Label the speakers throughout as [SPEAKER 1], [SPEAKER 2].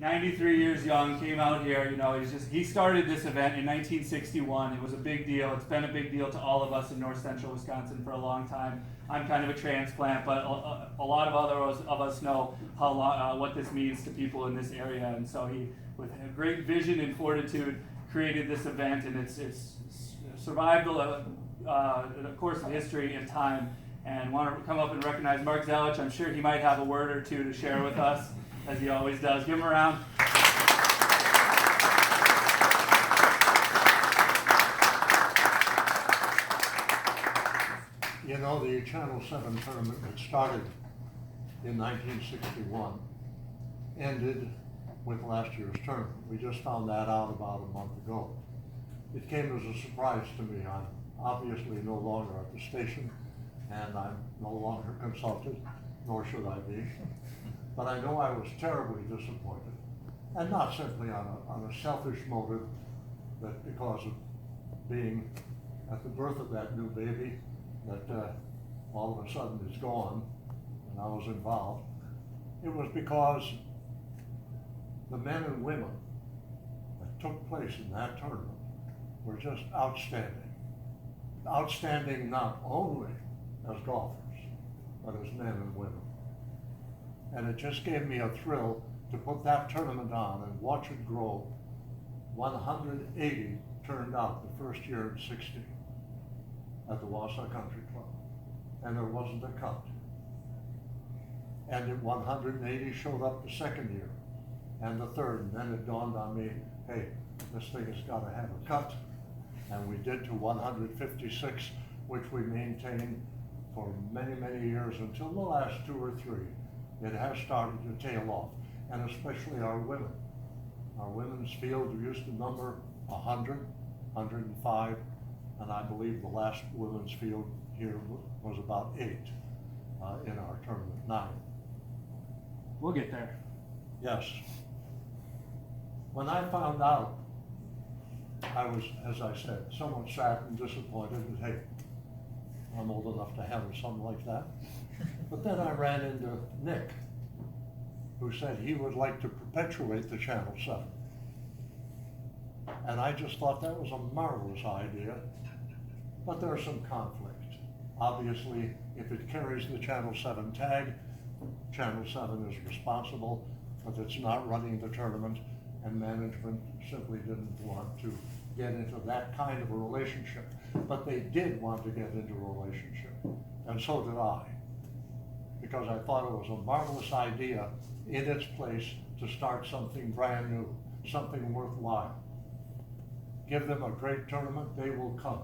[SPEAKER 1] 93 years young, came out here. He started this event in 1961. It was a big deal. It's been a big deal to all of us in north central Wisconsin for a long time. I'm kind of a transplant, but a lot of others of us know what this means to people in this area. And so he, with a great vision and fortitude, created this event, and it's survived the course of history and time. And want to come up and recognize Mark Zelich. I'm sure he might have a word or two to share with us, as he always does. Give him a round.
[SPEAKER 2] You know, the Channel 7 tournament that started in 1961 ended with last year's tournament. We just found that out about a month ago. It came as a surprise to me. I'm obviously no longer at the station, and I'm no longer consulted, nor should I be. But I know I was terribly disappointed, and not simply on a selfish motive, but because of being at the birth of that new baby that all of a sudden is gone, and I was involved. It was because the men and women that took place in that tournament were just outstanding. Outstanding not only as golfers, but as men and women. And it just gave me a thrill to put that tournament on and watch it grow. 180 turned out the first year in 60 at the Wausau Country Club, and there wasn't a cut. And 180 showed up the second year, and the third, and then it dawned on me, hey, this thing has got to have a cut. And we did to 156, which we maintained for many, many years until the last 2 or 3. It has started to tail off, and especially our women. Our women's field used to number 100, 105, and I believe the last women's field here was about 8 in our tournament, 9.
[SPEAKER 1] We'll get there.
[SPEAKER 2] Yes. When I found out, I was, as I said, somewhat sad and disappointed, and hey, I'm old enough to handle something like that. But then I ran into Nick, who said he would like to perpetuate the Channel 7. And I just thought that was a marvelous idea, but there's some conflict. Obviously, if it carries the Channel 7 tag, Channel 7 is responsible, but it's not running the tournament, and management simply didn't want to get into that kind of a relationship. But they did want to get into a relationship, and so did I, because I thought it was a marvelous idea in its place to start something brand new, something worthwhile. Give them a great tournament, they will come.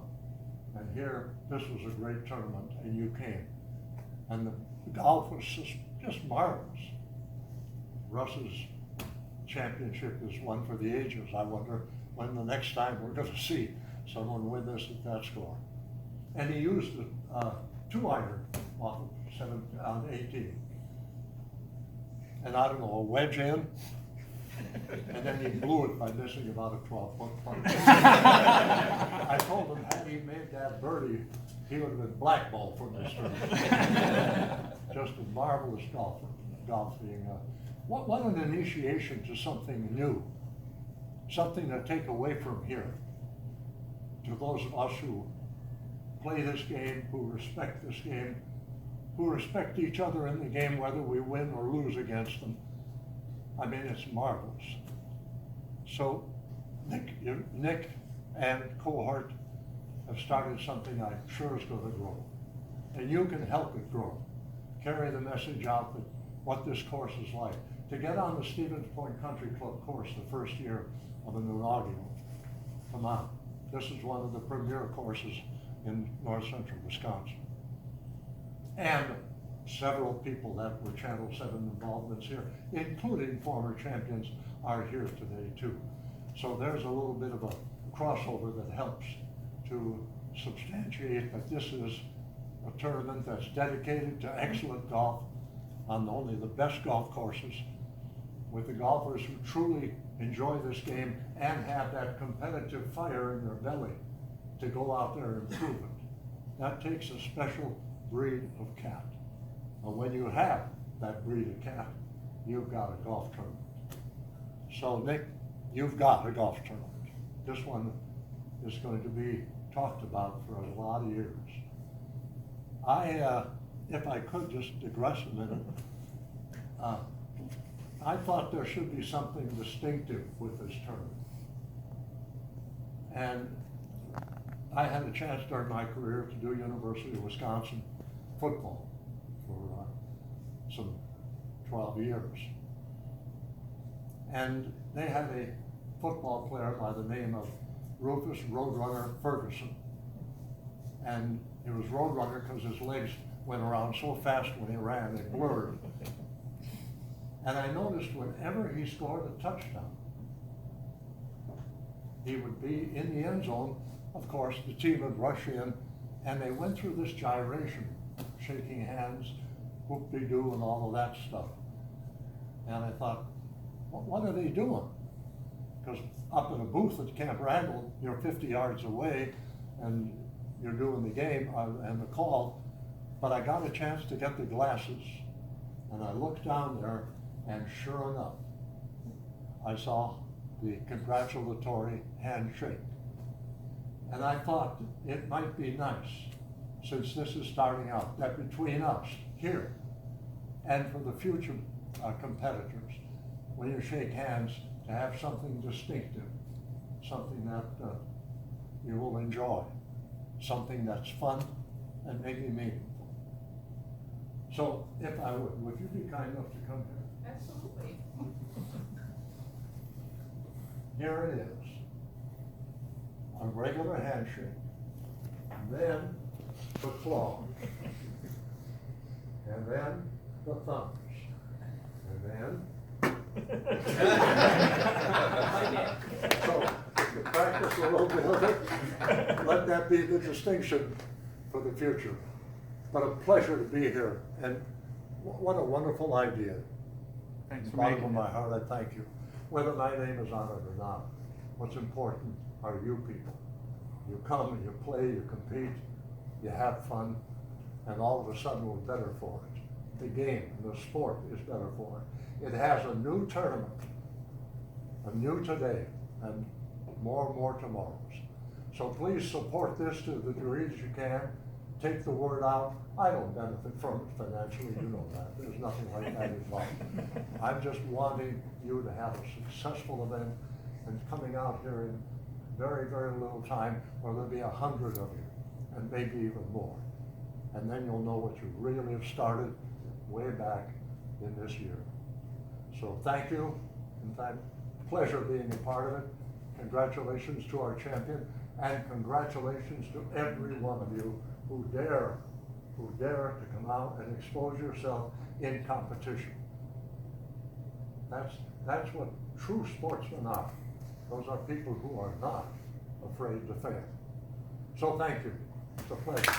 [SPEAKER 2] And here, this was a great tournament, and you came. And the golf was just marvelous. Russ's championship is one for the ages. I wonder when the next time we're going to see someone win this at that score. And he used a 2-iron off of 18. And I don't know, a wedge in, and then he blew it by missing about a 12-foot putt. I told him, had he made that birdie, he would have been blackballed from this tournament. Just a marvelous golfer, golfing. What an initiation to something new, something to take away from here. To those of us who play this game, who respect this game, who respect each other in the game, whether we win or lose against them. I mean, it's marvelous. So Nick and cohort have started something I'm sure is going to grow. And you can help it grow. Carry the message out that what this course is like. To get on the Stevens Point Country Club course the first year of an inaugural, come on. This is one of the premier courses in north central Wisconsin. And several people that were Channel 7 involvements here, including former champions, are here today too. So there's a little bit of a crossover that helps to substantiate that this is a tournament that's dedicated to excellent golf on only the best golf courses, with the golfers who truly enjoy this game and have that competitive fire in their belly to go out there and prove it. That takes a special breed of cat. And when you have that breed of cat, you've got a golf tournament. So Nick, you've got a golf tournament. This one is going to be talked about for a lot of years. If I could just digress a minute, I thought there should be something distinctive with this tournament. And I had a chance during my career to do University of Wisconsin football for some 12 years. And they had a football player by the name of Rufus Roadrunner Ferguson. And it was Roadrunner because his legs went around so fast when he ran, they blurred. And I noticed whenever he scored a touchdown, he would be in the end zone. Of course, the team would rush in, and they went through this gyration, shaking hands, whoop-de-doo, and all of that stuff. And I thought, what are they doing? Because up in a booth at Camp Randall, you're 50 yards away, and you're doing the game and the call. But I got a chance to get the glasses, and I looked down there, and sure enough, I saw the congratulatory handshake. And I thought it might be nice, since this is starting out, that between us here and for the future competitors, when you shake hands, to have something distinctive, something that you will enjoy, something that's fun and maybe meaningful. So if I would you be kind enough to come here?
[SPEAKER 3] Absolutely.
[SPEAKER 2] Here it is, a regular handshake, and then the claw, and then the thumbs, and then. So, if you practice a little bit of it, let that be the distinction for the future. But a pleasure to be here, and what a wonderful idea.
[SPEAKER 1] Thanks for
[SPEAKER 2] Bottom
[SPEAKER 1] making
[SPEAKER 2] of my
[SPEAKER 1] it.
[SPEAKER 2] heart, I thank you. Whether my name is on it or not, what's important are you people. You come and you play, you compete, you have fun, and all of a sudden we're better for it. The game, the sport is better for it. It has a new tournament, a new today, and more tomorrows. So please support this to the degree that you can. Take the word out. I don't benefit from it financially, you know that. There's nothing like that involved. I'm just wanting you to have a successful event and coming out here in very little time, where there'll be 100 of you, and maybe even more. And then you'll know what you really have started way back in this year. So thank you, and pleasure being a part of it. Congratulations to our champion, and congratulations to every one of you who dare to come out and expose yourself in competition. That's what true sportsmen are. Those are people who are not afraid to fail. So thank you. It's a pleasure.